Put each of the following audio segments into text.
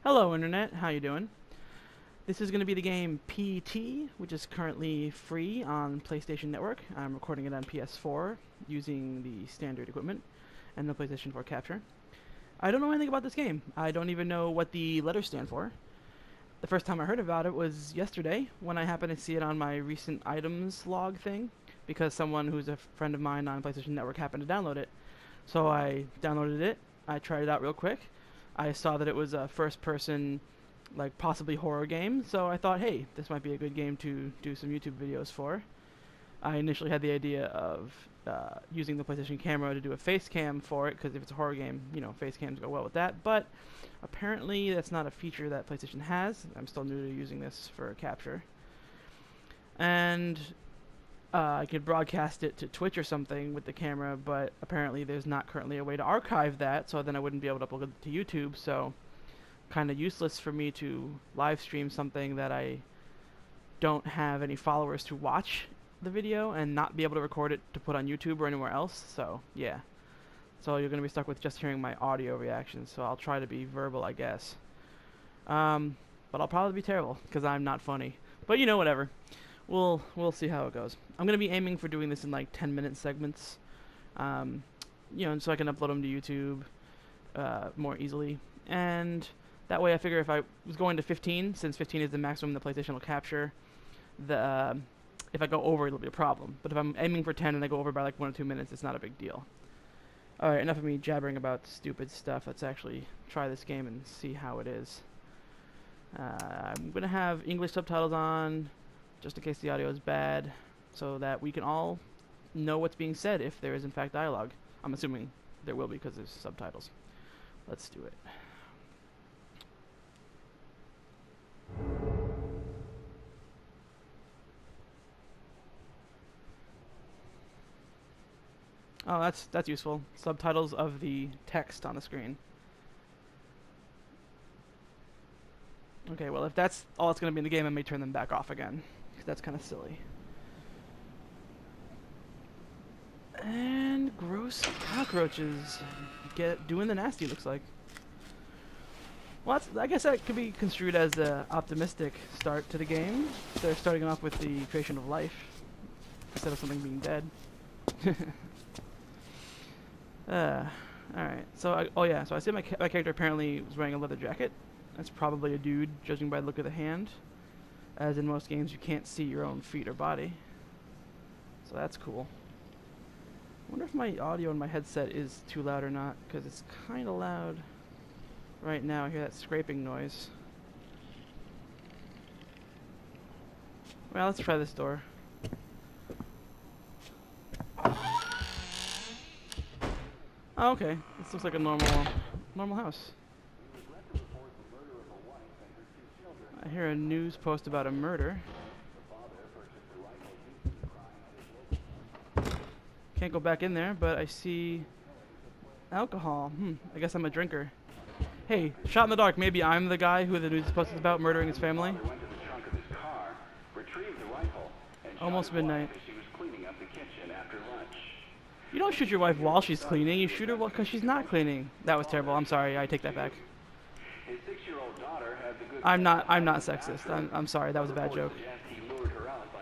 Hello Internet, how you doing? This is going to be the game PT, which is currently free on PlayStation Network. I'm recording it on PS4 using the standard equipment and the PlayStation 4 capture. I don't know anything about this game. I don't even know what the letters stand for. The first time I heard about it was yesterday when I happened to see it on my recent items log thing because someone who's a friend of mine on PlayStation Network happened to download it. So I downloaded it, I tried it out real quick. I saw that it was a first person, like possibly horror game, so I thought, hey, this might be a good game to do some YouTube videos for. I initially had the idea of using the PlayStation camera to do a face cam for it, because if it's a horror game, you know, face cams go well with that, but apparently that's not a feature that PlayStation has. I'm still new to using this for capture. And I could broadcast it to Twitch or something with the camera, but apparently there's not currently a way to archive that, so then I wouldn't be able to upload it to YouTube, so kind of useless for me to live stream something that I don't have any followers to watch the video and not be able to record it to put on YouTube or anywhere else, so yeah. So you're going to be stuck with just hearing my audio reactions, so I'll try to be verbal, I guess. But I'll probably be terrible, because I'm not funny. But you know, whatever. We'll see how it goes. I'm gonna be aiming for doing this in like 10-minute segments, you know, so I can upload them to YouTube more easily. And that way, I figure if I was going to 15, since 15 is the maximum the PlayStation will capture, if I go over, it'll be a problem. But if I'm aiming for 10 and I go over by like 1 or 2 minutes, it's not a big deal. All right, enough of me jabbering about stupid stuff. Let's actually try this game and see how it is. I'm gonna have English subtitles on, just in case the audio is bad, so that we can all know what's being said if there is in fact dialogue. I'm assuming there will be because there's subtitles. Let's do it. Oh, that's useful. Subtitles of the text on the screen. Okay, well if that's all that's going to be in the game, I may turn them back off again, because that's kind of silly. And gross cockroaches doing the nasty, looks like. Well, I guess that could be construed as an optimistic start to the game. They're starting off with the creation of life instead of something being dead. Alright. So, so I see my character apparently was wearing a leather jacket. That's probably a dude, judging by the look of the hand. As in most games, you can't see your own feet or body. So that's cool. I wonder if my audio in my headset is too loud or not, because it's kind of loud right now. I hear that scraping noise. Well, let's try this door. Oh, okay. This looks like a normal house. I hear a news post about a murder. Can't go back in there, but I see alcohol. I guess I'm a drinker. Hey, shot in the dark. Maybe I'm the guy who the news post is about murdering his family. Almost midnight. You don't shoot your wife while she's cleaning. You shoot her because she's not cleaning. That was terrible. I'm sorry. I take that back. I'm not sexist. I'm sorry. That was a bad joke.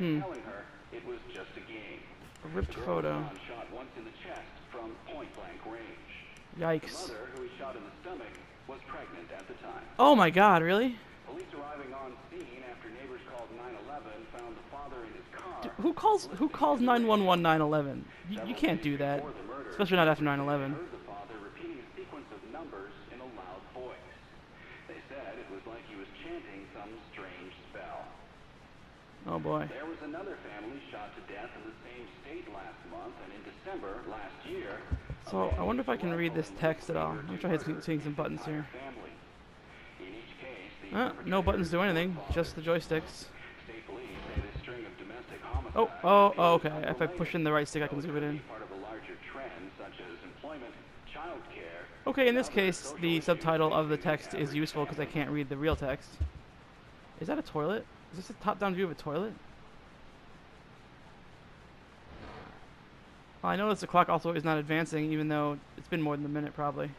A ripped photo. Yikes. Oh my God! Really? Who calls 911 911? You can't do that, especially not after 9/11. Oh boy. There was another family shot to death in the same state last month, and in December last year. So I wonder if I can read this text at all. Let me try hitting some buttons here. No buttons do anything, just the joysticks. Oh, okay. If I push in the right stick, I can zoom it in. Okay, in this case, the subtitle of the text is useful because I can't read the real text. Is that a toilet? Is this a top-down view of a toilet? Well, I notice the clock also is not advancing, even though it's been more than a minute, probably.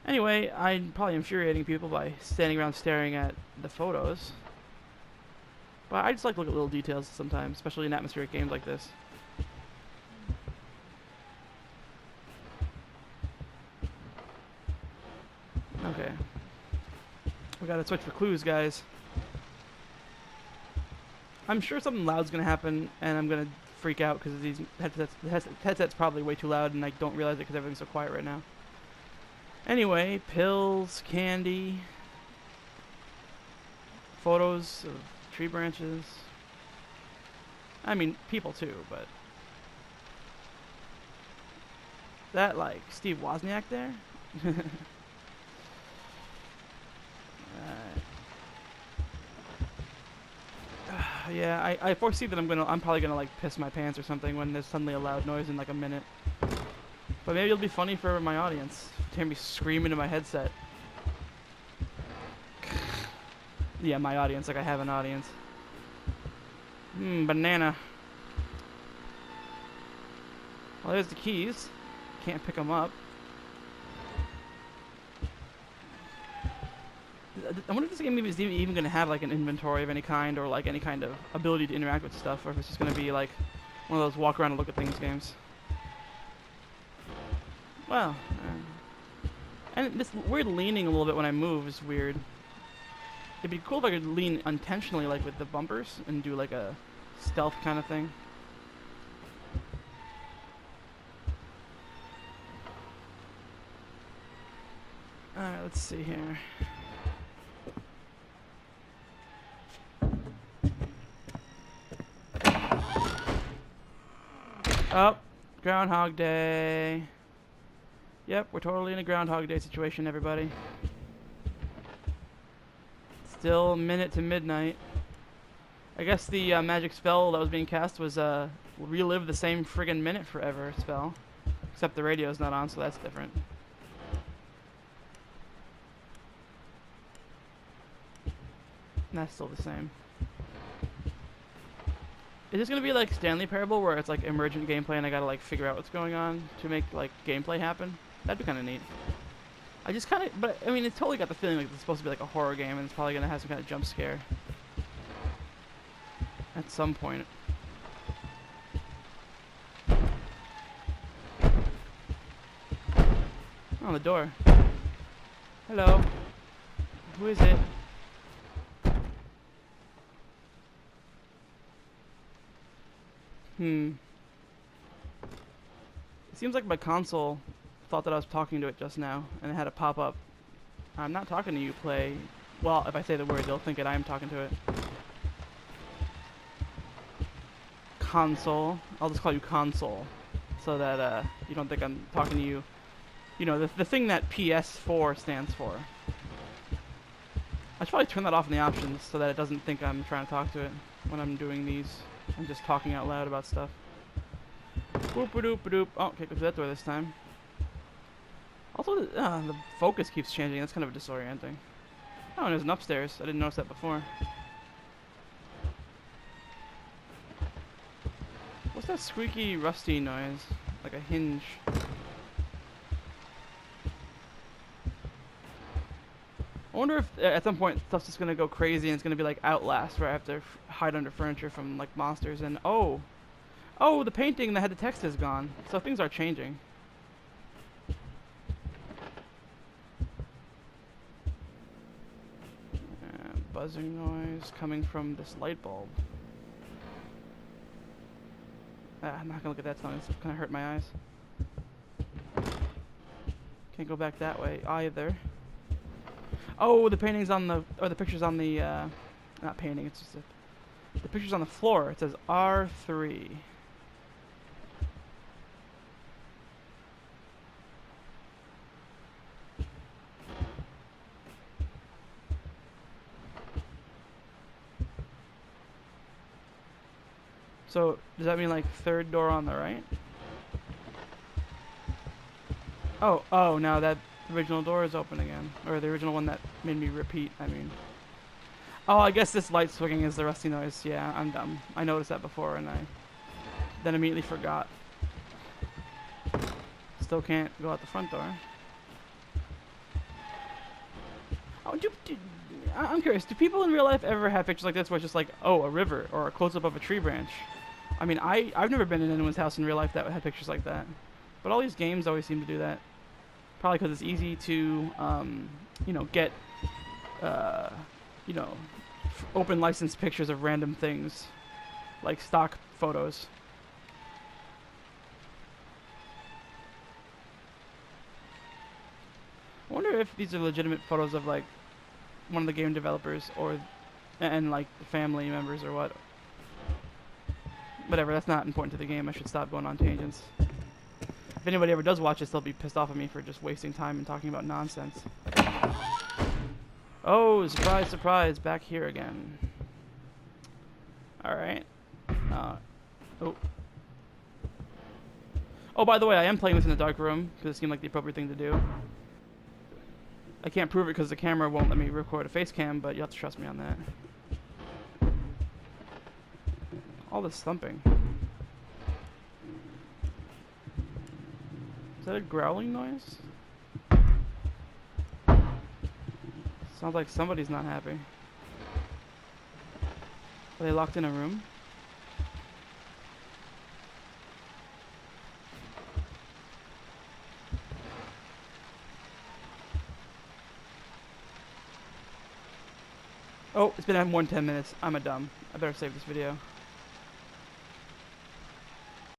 Anyway, I'm probably infuriating people by standing around staring at the photos. But I just like to look at little details sometimes, especially in atmospheric games like this. Okay. We gotta switch for clues, guys. I'm sure something loud's gonna happen, and I'm gonna freak out because these headsets. The headset's probably way too loud, and I don't realize it because everything's so quiet right now. Anyway, pills, candy, photos of tree branches. I mean, people too, but that like Steve Wozniak there. Yeah, I foresee that I'm probably gonna like piss my pants or something when there's suddenly a loud noise in like a minute. But maybe it'll be funny for my audience to hear me scream into my headset. Yeah, my audience, like I have an audience. Banana. Well, there's the keys. Can't pick them up. I wonder if this game is even going to have like an inventory of any kind, or like any kind of ability to interact with stuff, or if it's just going to be like one of those walk around and look at things games. Well, and this weird leaning a little bit when I move is weird. It'd be cool if I could lean intentionally, like with the bumpers, and do like a stealth kind of thing. Alright, let's see here. Oh, Groundhog Day. Yep, we're totally in a Groundhog Day situation, everybody. Still a minute to midnight. I guess the magic spell that was being cast was relive the same friggin' minute forever spell. Except the radio's not on, so that's different. And that's still the same. Is this gonna be like Stanley Parable, where it's like emergent gameplay and I gotta like figure out what's going on to make like gameplay happen? That'd be kind of neat. I just kind of, but I mean, it's totally got the feeling like it's supposed to be like a horror game, and it's probably gonna have some kind of jump scare at some point. Oh, the door. Hello. Who is it? It seems like my console thought that I was talking to it just now, and it had a pop-up. I'm not talking to you, play. Well, if I say the word, they'll think that I am talking to it. Console. I'll just call you console, so that you don't think I'm talking to you. You know, the thing that PS4 stands for. I should probably turn that off in the options so that it doesn't think I'm trying to talk to it when I'm doing these. I'm just talking out loud about stuff. Boop-a-doop-a-doop. Oh, can't go through that door this time. Also, the focus keeps changing. That's kind of disorienting. Oh, and there's an upstairs. I didn't notice that before. What's that squeaky, rusty noise? Like a hinge. I wonder if at some point stuff's just gonna go crazy and it's gonna be like Outlast, where I have to hide under furniture from like monsters. And oh, the painting that had the text is gone. So things are changing. Buzzing noise coming from this light bulb. I'm not gonna look at that sound. It's gonna hurt my eyes. Can't go back that way either. Oh, the painting's on the, or the picture's on the, not painting, it's just the picture's on the floor. It says R3. So, does that mean like third door on the right? Oh, now that original door is open again. Or the original one that made me repeat, I mean. Oh, I guess this light swinging is the rusty noise. Yeah, I'm dumb. I noticed that before and I then immediately forgot. Still can't go out the front door. Oh, I'm curious. Do people in real life ever have pictures like this where it's just like, oh, a river or a close-up of a tree branch? I mean, I've never been in anyone's house in real life that had pictures like that. But all these games always seem to do that. Probably because it's easy to, you know, get, you know, open license pictures of random things, like stock photos. I wonder if these are legitimate photos of like one of the game developers or and like the family members or what. Whatever, that's not important to the game. I should stop going on tangents. If anybody ever does watch this, they'll be pissed off at me for just wasting time and talking about nonsense. Oh, surprise, surprise, back here again. Alright. Oh. Oh, by the way, I am playing this in a dark room, because it seemed like the appropriate thing to do. I can't prove it because the camera won't let me record a face cam, but you have to trust me on that. All this thumping. Is that a growling noise? Sounds like somebody's not happy. Are they locked in a room? Oh, it's been more than 10 minutes. I'm a dumb. I better save this video.